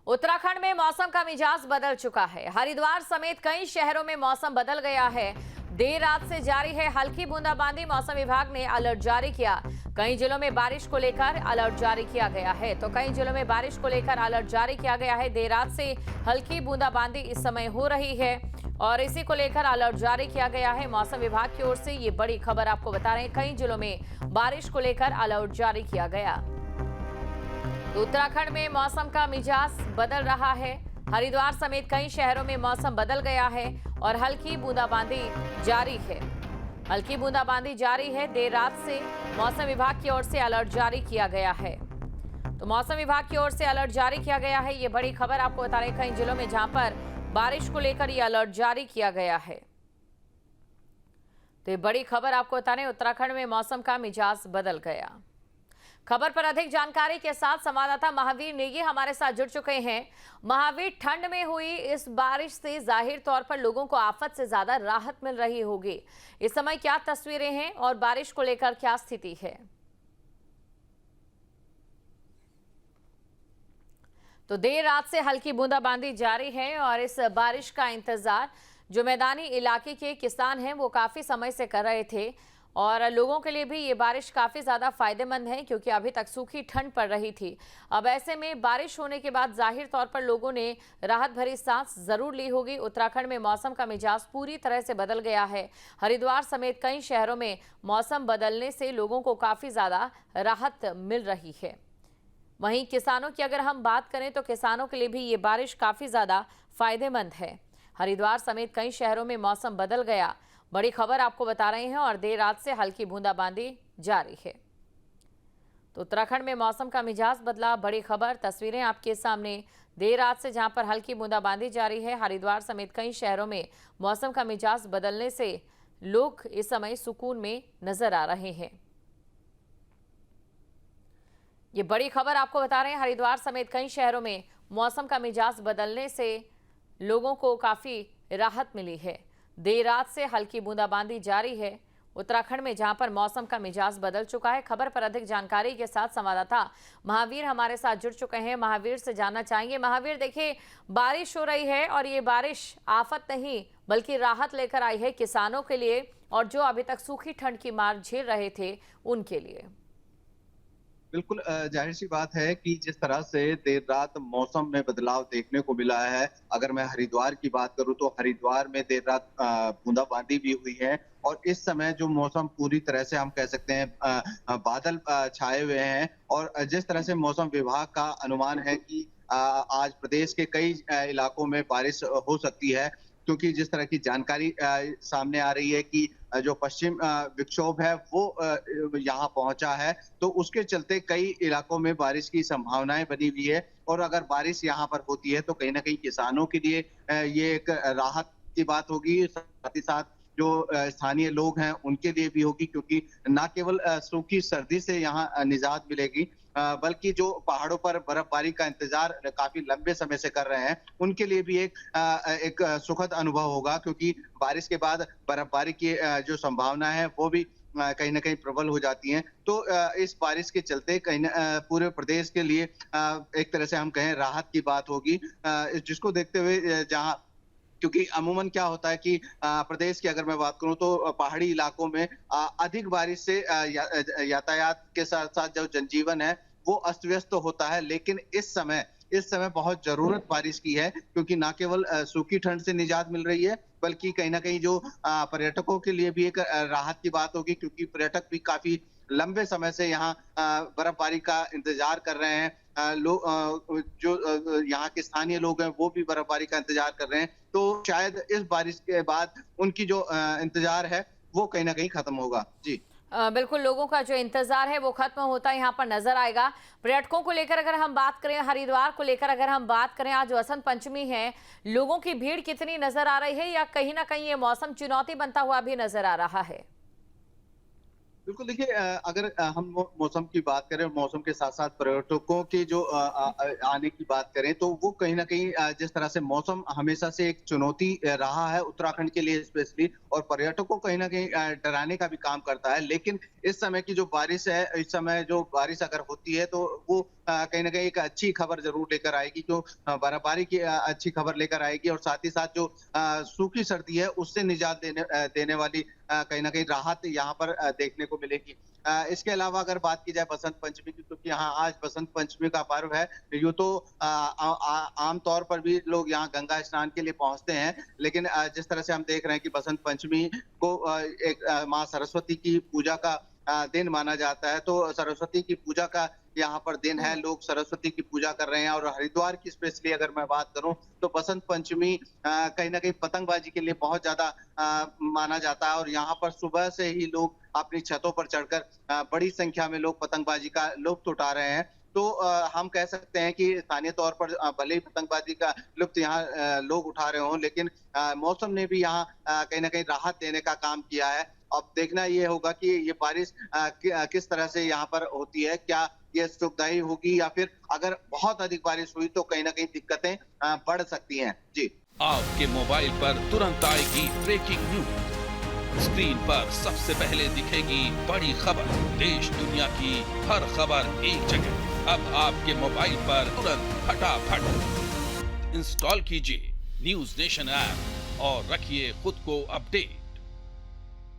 उत्तराखंड में मौसम का मिजाज बदल चुका है। हरिद्वार समेत कई शहरों में मौसम बदल गया है। देर रात से जारी है हल्की बूंदाबांदी। मौसम विभाग ने अलर्ट जारी किया। कई जिलों में बारिश को लेकर अलर्ट जारी किया गया है। कई जिलों में बारिश को लेकर अलर्ट जारी किया गया है। देर रात से हल्की बूंदाबांदी इस समय हो रही है और इसी को लेकर अलर्ट जारी किया गया है। मौसम विभाग की ओर से ये बड़ी खबर आपको बता रहे हैं। कई जिलों में बारिश को लेकर अलर्ट जारी किया गया। उत्तराखंड में मौसम का मिजाज बदल रहा है। हरिद्वार समेत कई शहरों में मौसम बदल गया है और हल्की बूंदाबांदी जारी है। हल्की बूंदाबांदी जारी है। देर रात से मौसम विभाग की ओर से अलर्ट जारी किया गया है। तो मौसम विभाग की ओर से अलर्ट जारी किया गया है। ये बड़ी खबर आपको बता रहे हैं। कई जिलों में जहां पर बारिश को लेकर ये अलर्ट जारी किया गया है। तो ये बड़ी खबर आपको बता रहे हैं। उत्तराखंड में मौसम का मिजाज बदल गया। खबर पर अधिक जानकारी के साथ संवाददाता महावीर नेगी हमारे साथ जुड़ चुके हैं। महावीर, ठंड में हुई इस बारिश से जाहिर तौर पर लोगों को आफत से ज्यादा राहत मिल रही होगी। इस समय क्या तस्वीरें हैं और बारिश को लेकर क्या स्थिति है? तो देर रात से हल्की बूंदाबांदी जारी है और इस बारिश का इंतजार जो मैदानी इलाके के किसान हैं वो काफी समय से कर रहे थे और लोगों के लिए भी ये बारिश काफ़ी ज़्यादा फायदेमंद है क्योंकि अभी तक सूखी ठंड पड़ रही थी। अब ऐसे में बारिश होने के बाद जाहिर तौर पर लोगों ने राहत भरी सांस ज़रूर ली होगी। उत्तराखंड में मौसम का मिजाज पूरी तरह से बदल गया है। हरिद्वार समेत कई शहरों में मौसम बदलने से लोगों को काफ़ी ज़्यादा राहत मिल रही है। वहीं किसानों की अगर हम बात करें तो किसानों के लिए भी ये बारिश काफ़ी ज़्यादा फायदेमंद है। हरिद्वार समेत कई शहरों में मौसम बदल गया। बड़ी खबर आपको बता रहे हैं और देर रात से हल्की बूंदाबांदी जारी है। तो उत्तराखंड में मौसम का मिजाज बदला। बड़ी खबर, तस्वीरें आपके सामने। देर रात से जहां पर हल्की बूंदाबांदी जारी है, हरिद्वार समेत कई शहरों में मौसम का मिजाज बदलने से लोग इस समय सुकून में नजर आ रहे हैं। ये बड़ी खबर आपको बता रहे हैं। हरिद्वार समेत कई शहरों में मौसम का मिजाज बदलने से लोगों को काफी राहत मिली है। देर रात से हल्की बूंदाबांदी जारी है उत्तराखंड में जहां पर मौसम का मिजाज बदल चुका है। खबर पर अधिक जानकारी के साथ संवाददाता महावीर हमारे साथ जुड़ चुके हैं। महावीर से जानना चाहेंगे। महावीर, देखिए बारिश हो रही है और ये बारिश आफत नहीं बल्कि राहत लेकर आई है किसानों के लिए और जो अभी तक सूखी ठंड की मार झेल रहे थे उनके लिए। बिल्कुल, जाहिर सी बात है कि जिस तरह से देर रात मौसम में बदलाव देखने को मिला है। अगर मैं हरिद्वार की बात करूं तो हरिद्वार में देर रात बूंदाबांदी भी हुई है और इस समय जो मौसम पूरी तरह से हम कह सकते हैं बादल छाए हुए हैं और जिस तरह से मौसम विभाग का अनुमान है कि आज प्रदेश के कई इलाकों में बारिश हो सकती है, क्योंकि जिस तरह की जानकारी सामने आ रही है कि जो पश्चिम विक्षोभ है वो यहाँ पहुंचा है, तो उसके चलते कई इलाकों में बारिश की संभावनाएं बनी हुई है और अगर बारिश यहाँ पर होती है तो कहीं ना कहीं किसानों के लिए ये एक राहत की बात होगी। साथ ही साथ जो स्थानीय लोग हैं उनके लिए भी होगी, क्योंकि न केवल सूखी सर्दी से यहाँ निजात मिलेगी बल्कि जो पहाड़ों पर बर्फबारी का इंतजार काफी लंबे समय से कर रहे हैं उनके लिए भी एक सुखद अनुभव होगा, क्योंकि बारिश के बाद बर्फबारी की जो संभावना है वो भी कहीं ना कहीं प्रबल हो जाती हैं। तो इस बारिश के चलते कहीं पूरे प्रदेश के लिए एक तरह से हम कहें राहत की बात होगी, जिसको देखते हुए जहाँ क्योंकि अमूमन क्या होता है कि प्रदेश की अगर मैं बात करूं तो पहाड़ी इलाकों में अधिक बारिश से यातायात के साथ साथ जो जनजीवन है वो अस्त व्यस्त तो होता है, लेकिन इस समय बहुत जरूरत बारिश की है, क्योंकि न केवल सूखी ठंड से निजात मिल रही है बल्कि कहीं ना कहीं जो पर्यटकों के लिए भी एक राहत की बात होगी, क्योंकि पर्यटक भी काफी लंबे समय से यहाँ बर्फबारी का इंतजार कर रहे हैं। लोग जो यहाँ के स्थानीय लोग हैं वो भी बर्फबारी का इंतजार कर रहे हैं, तो शायद इस बारिश के बाद उनकी जो इंतजार है वो कहीं ना कहीं खत्म होगा। जी बिल्कुल, लोगों का जो इंतजार है वो खत्म होता है यहाँ पर नजर आएगा। पर्यटकों को लेकर अगर हम बात करें, हरिद्वार को लेकर अगर हम बात करें, आज वसंत पंचमी है, लोगों की भीड़ कितनी नजर आ रही है या कहीं ना कहीं ये मौसम चुनौती बनता हुआ भी नजर आ रहा है? बिल्कुल, देखिए अगर हम मौसम की बात करें, मौसम के साथ साथ पर्यटकों के जो आने की बात करें तो वो कहीं ना कहीं जिस तरह से मौसम हमेशा से एक चुनौती रहा है उत्तराखंड के लिए स्पेशली, और पर्यटकों को कहीं ना कहीं डराने का भी काम करता है, लेकिन इस समय की जो बारिश है, इस समय जो बारिश अगर होती है तो वो कहीं न कहीं एक अच्छी खबर ज़रूर लेकर आएगी, जो बर्फबारी की अच्छी खबर लेकर आएगी और साथ ही साथ जो सूखी सर्दी है, उससे निजात देने वाली कहीं न कहीं राहत यहाँ पर देखने को मिलेगी। इसके अलावा अगर बात की जाए बसंत पंचमी की, क्योंकि यहाँ आज बसंत पंचमी का पर्व है, यूँ तो आम तौर पर भी लोग यहाँ गंगा स्नान के लिए पहुँचते हैं, लेकिन जिस तरह से हम देख रहे हैं कि बसंत पंचमी को एक माँ सरस्वती की पूजा का दिन माना जाता है, तो सरस्वती की पूजा का यहाँ पर दिन है, लोग सरस्वती की पूजा कर रहे हैं और हरिद्वार की स्पेशली अगर मैं बात करूँ, तो बसंत पंचमी कहीं न कहीं पतंगबाजी के लिए बहुत ज़्यादा माना जाता है और यहाँ पर सुबह से ही लोग अपनी छतों पर चढ़कर बड़ी संख्या में लोग पतंगबाजी का लुत्फ़ उठा रहे हैं। तो हम कह सकते हैं कि स्थानीय तौर पर भले ही पतंगबाजी का लुत्फ़ यहाँ लोग उठा रहे हों, लेकिन मौसम ने भी यहाँ कहीं न कहीं राहत देने का काम किया है। अब देखना ये होगा कि ये बारिश किस तरह से यहाँ पर होती है, क्या ये सुखदायी होगी या फिर अगर बहुत अधिक बारिश हुई तो कहीं न कहीं दिक्कतें बढ़ सकती हैं। जी। आपके मोबाइल पर तुरंत आएगी ब्रेकिंग न्यूज, स्क्रीन पर सबसे पहले दिखेगी बड़ी खबर, देश दुनिया की हर खबर एक जगह। अब आपके मोबाइल पर तुरंत फटाफट इंस्टॉल कीजिए न्यूज नेशन ऐप और रखिए खुद को अपडेट।